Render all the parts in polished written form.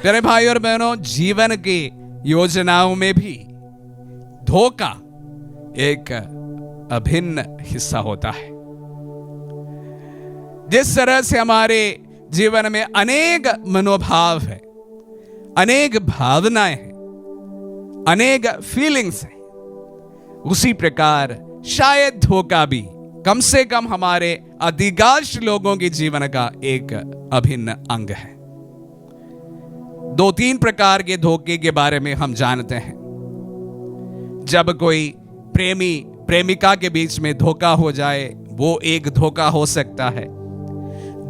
प्यारे भाई और बहनों, जीवन की योजनाओं में भी धोखा एक अभिन्न हिस्सा होता है। जिस तरह से हमारे जीवन में अनेक मनोभाव है, अनेक भावनाएं हैं, अनेक फीलिंग्स हैं, उसी प्रकार शायद धोखा भी कम से कम हमारे अधिकांश लोगों के जीवन का एक अभिन्न अंग है। 2-3 प्रकार के धोखे के बारे में हम जानते हैं। जब कोई प्रेमी प्रेमिका के बीच में धोखा हो जाए, वो एक धोखा हो सकता है।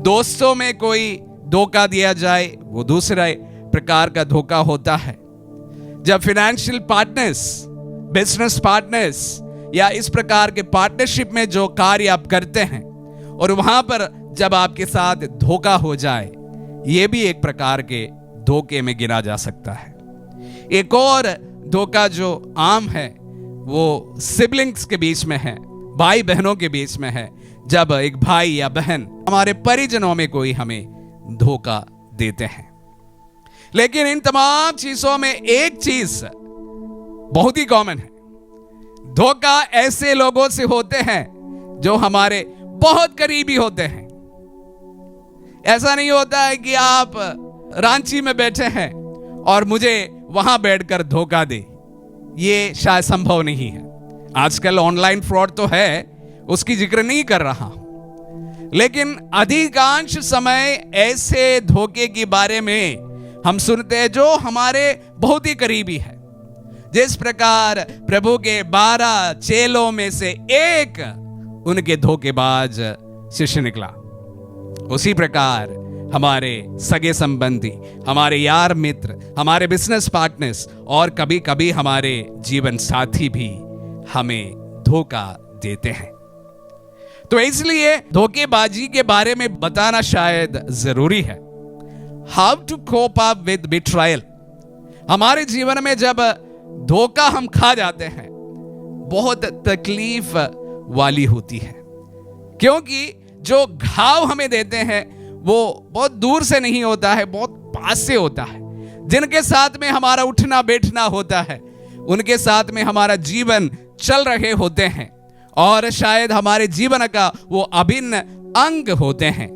दोस्तों में कोई धोखा दिया जाए, वो दूसरा प्रकार का धोखा होता है। जब फाइनेंशियल पार्टनर्स, बिजनेस पार्टनर्स या इस प्रकार के पार्टनरशिप में जो कार्य आप करते हैं और वहां पर जब आपके साथ धोखा हो जाए, यह भी एक प्रकार के धोखे में गिना जा सकता है। एक और धोखा जो आम है वो सिबलिंग्स के बीच में है, भाई बहनों के बीच में है। जब एक भाई या बहन हमारे परिजनों में कोई हमें धोखा देते हैं। लेकिन इन तमाम चीजों में एक चीज बहुत ही कॉमन है। धोखा ऐसे लोगों से होते हैं जो हमारे बहुत करीबी होते हैं। ऐसा नहीं होता है कि आप रांची में बैठे हैं और मुझे वहां बैठकर धोखा दे, ये शायद संभव नहीं है। आजकल ऑनलाइन फ्रॉड तो है, उसकी जिक्र नहीं कर रहा हूं, लेकिन अधिकांश समय ऐसे धोखे के बारे में हम सुनते हैं जो हमारे बहुत ही करीबी है। जिस प्रकार प्रभु के 12 चेलों में से एक उनके धोखेबाज शिष्य निकला, उसी प्रकार हमारे सगे संबंधी, हमारे यार मित्र, हमारे बिजनेस पार्टनर्स और कभी कभी हमारे जीवन साथी भी हमें धोखा देते हैं। तो इसलिए धोखेबाजी के बारे में बताना शायद जरूरी है। How to cope up with betrayal. हमारे जीवन में जब धोखा हम खा जाते हैं, बहुत तकलीफ वाली होती है, क्योंकि जो घाव हमें देते हैं वो बहुत दूर से नहीं होता है, बहुत पास से होता है। जिनके साथ में हमारा उठना बैठना होता है, उनके साथ में हमारा जीवन चल रहे होते हैं और शायद हमारे जीवन का वो अभिन्न अंग होते हैं।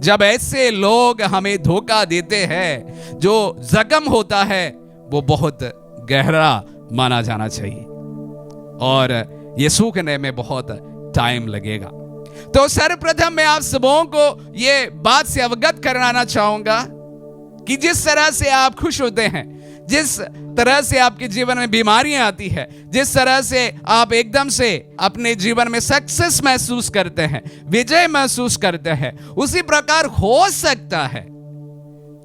जब ऐसे लोग हमें धोखा देते हैं, जो जख्म होता है वो बहुत गहरा माना जाना चाहिए और ये सूखने में बहुत टाइम लगेगा। तो सर्वप्रथम मैं आप सबों को ये बात से अवगत कराना चाहूंगा कि जिस तरह से आप खुश होते हैं, जिस तरह से आपके जीवन में बीमारियां आती है, जिस तरह से आप एकदम से अपने जीवन में सक्सेस महसूस करते हैं, विजय महसूस करते हैं, उसी प्रकार हो सकता है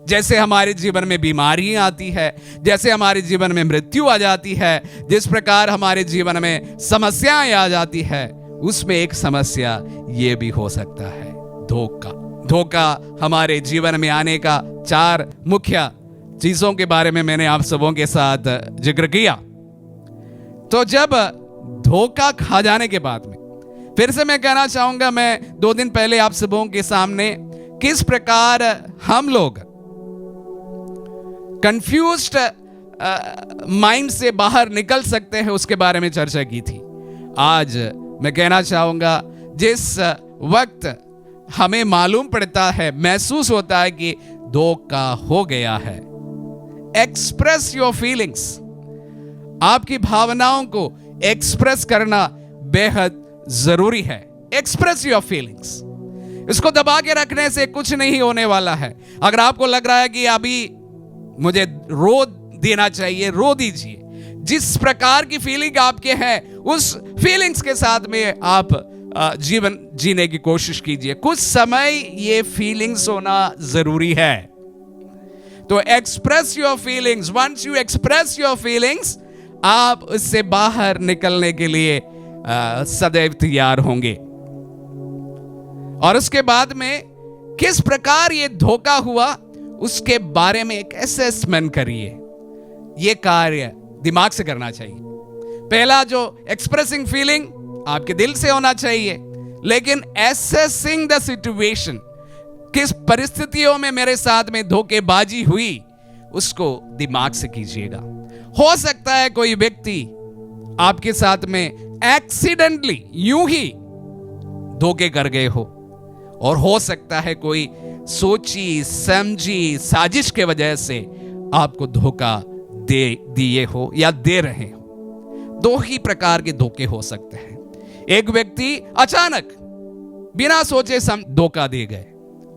जैसे हमारे जीवन में बीमारियां आती है, जैसे हमारे जीवन में मृत्यु आ जाती है, जिस प्रकार हमारे जीवन में समस्याएं आ जाती है, उसमें एक समस्या ये भी हो सकता है धोखा। धोखा हमारे जीवन में आने का 4 मुख्य चीजों के बारे में मैंने आप सबों के साथ जिक्र किया। तो जब धोखा खा जाने के बाद में फिर से मैं कहना चाहूंगा, मैं 2 दिन पहले आप सबों के सामने किस प्रकार हम लोग कंफ्यूज्ड माइंड से बाहर निकल सकते हैं उसके बारे में चर्चा की थी। आज मैं कहना चाहूंगा, जिस वक्त हमें मालूम पड़ता है, महसूस होता है कि धोखा हो गया है, एक्सप्रेस योर फीलिंग्स। आपकी भावनाओं को एक्सप्रेस करना बेहद जरूरी है। Express your feelings. इसको दबा के रखने से कुछ नहीं होने वाला है। अगर आपको लग रहा है कि अभी मुझे रो देना चाहिए, रो दीजिए। जिस प्रकार की फीलिंग आपके हैं, उस फीलिंग्स के साथ में आप जीवन जीने की कोशिश कीजिए। कुछ समय ये फीलिंग्स होना जरूरी है। तो express your feelings. Once you express your feelings, आप उससे बाहर निकलने के लिए सदैव तैयार होंगे। और उसके बाद में किस प्रकार ये धोखा हुआ, उसके बारे में एक असेसमेंट करिए। ये कार्य दिमाग से करना चाहिए। पहला जो एक्सप्रेसिंग फीलिंग आपके दिल से होना चाहिए, लेकिन एसेसिंग द सिचुएशन, किस परिस्थितियों में मेरे साथ में धोखेबाजी हुई, उसको दिमाग से कीजिएगा। हो सकता है कोई व्यक्ति आपके साथ में एक्सीडेंटली यूं ही धोखे कर गए हो, और हो सकता है कोई सोची समझी साजिश के वजह से आपको धोखा दे दिए हो या दे रहे हो। दो ही प्रकार के धोखे हो सकते हैं। एक व्यक्ति अचानक बिना सोचे धोखा दे गए,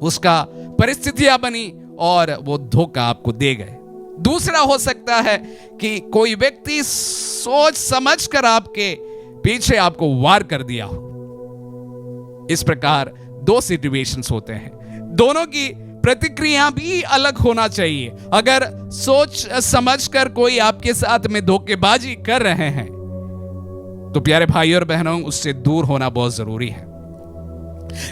उसका परिस्थितियां बनी और वो धोखा आपको दे गए। दूसरा हो सकता है कि कोई व्यक्ति सोच समझकर आपके पीछे आपको वार कर दिया हो। इस प्रकार दो सिचुएशंस होते हैं, दोनों की प्रतिक्रिया भी अलग होना चाहिए। अगर सोच समझकर कोई आपके साथ में धोखेबाजी कर रहे हैं तो प्यारे भाई और बहनों, उससे दूर होना बहुत जरूरी है।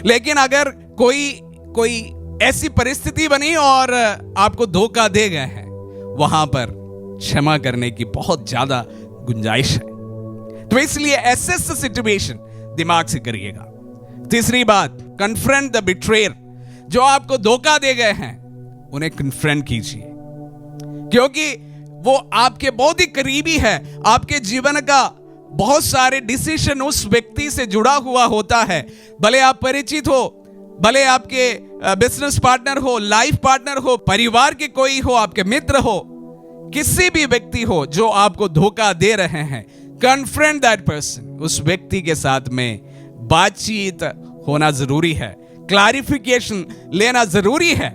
लेकिन अगर कोई ऐसी परिस्थिति बनी और आपको धोखा दे गए हैं, वहां पर क्षमा करने की बहुत ज्यादा गुंजाइश है। तो इसलिए एसेस द सिचुएशन दिमाग से करिएगा। तीसरी बात, कन्फ्रंट द बिट्रेयर। जो आपको धोखा दे गए हैं उन्हें कन्फ्रंट कीजिए, क्योंकि वो आपके बहुत ही करीबी है। आपके जीवन का बहुत सारे डिसीजन उस व्यक्ति से जुड़ा हुआ होता है। भले आप परिचित हो, भले आपके बिजनेस पार्टनर हो, लाइफ पार्टनर हो, परिवार के कोई हो, आपके मित्र हो, किसी भी व्यक्ति हो जो आपको धोखा दे रहे हैं, कन्फ्रंट दैट पर्सन। उस व्यक्ति के साथ में बातचीत होना जरूरी है, क्लैरिफिकेशन लेना जरूरी है।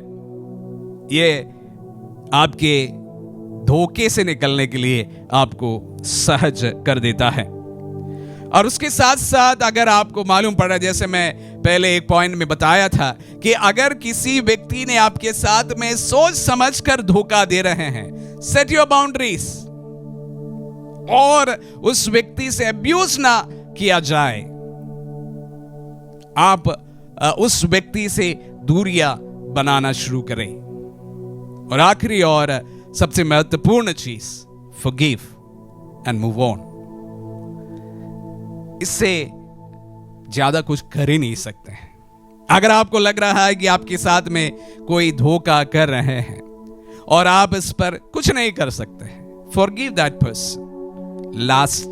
ये आपके धोखे से निकलने के लिए आपको सहज कर देता है। और उसके साथ साथ अगर आपको मालूम पड़ा, जैसे मैं पहले एक पॉइंट में बताया था कि अगर किसी व्यक्ति ने आपके साथ में सोच समझकर धोखा दे रहे हैं, सेट योर बाउंड्रीज, और उस व्यक्ति से अब्यूज ना किया जाए। आप उस व्यक्ति से दूरियां बनाना शुरू करें। और आखिरी और सबसे महत्वपूर्ण चीज, फॉरगिव एंड मूव ऑन। इससे ज्यादा कुछ कर ही नहीं सकते हैं। अगर आपको लग रहा है कि आपके साथ में कोई धोखा कर रहे हैं और आप इस पर कुछ नहीं कर सकते हैं, forgive that person, last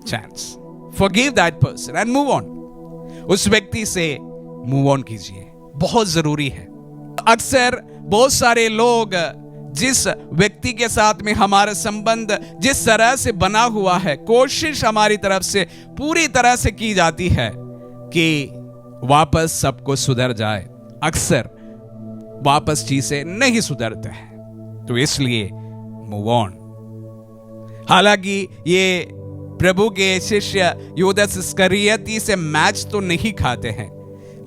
chance, forgive that person and move on. उस व्यक्ति से मूव ऑन कीजिए, बहुत जरूरी है। अक्सर बहुत सारे लोग जिस व्यक्ति के साथ में हमारा संबंध जिस तरह से बना हुआ है, कोशिश हमारी तरफ से पूरी तरह से की जाती है कि वापस सब कुछ सुधर जाए। अक्सर वापस चीजें नहीं सुधरते हैं, तो इसलिए मूव ऑन। हालांकि ये प्रभु के शिष्य यूदास इस्करियोती से मैच तो नहीं खाते हैं,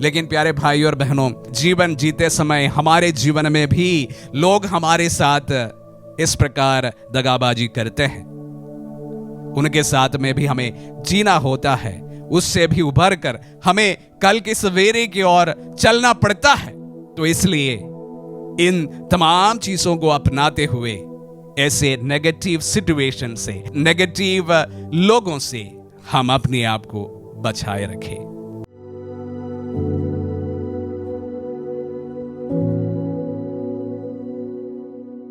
लेकिन प्यारे भाई और बहनों, जीवन जीते समय हमारे जीवन में भी लोग हमारे साथ इस प्रकार दगाबाजी करते हैं। उनके साथ में भी हमें जीना होता है, उससे भी उभर कर हमें कल के सवेरे की ओर चलना पड़ता है। तो इसलिए इन तमाम चीजों को अपनाते हुए ऐसे नेगेटिव सिचुएशन से, नेगेटिव लोगों से हम अपने आप को बचाए रखें।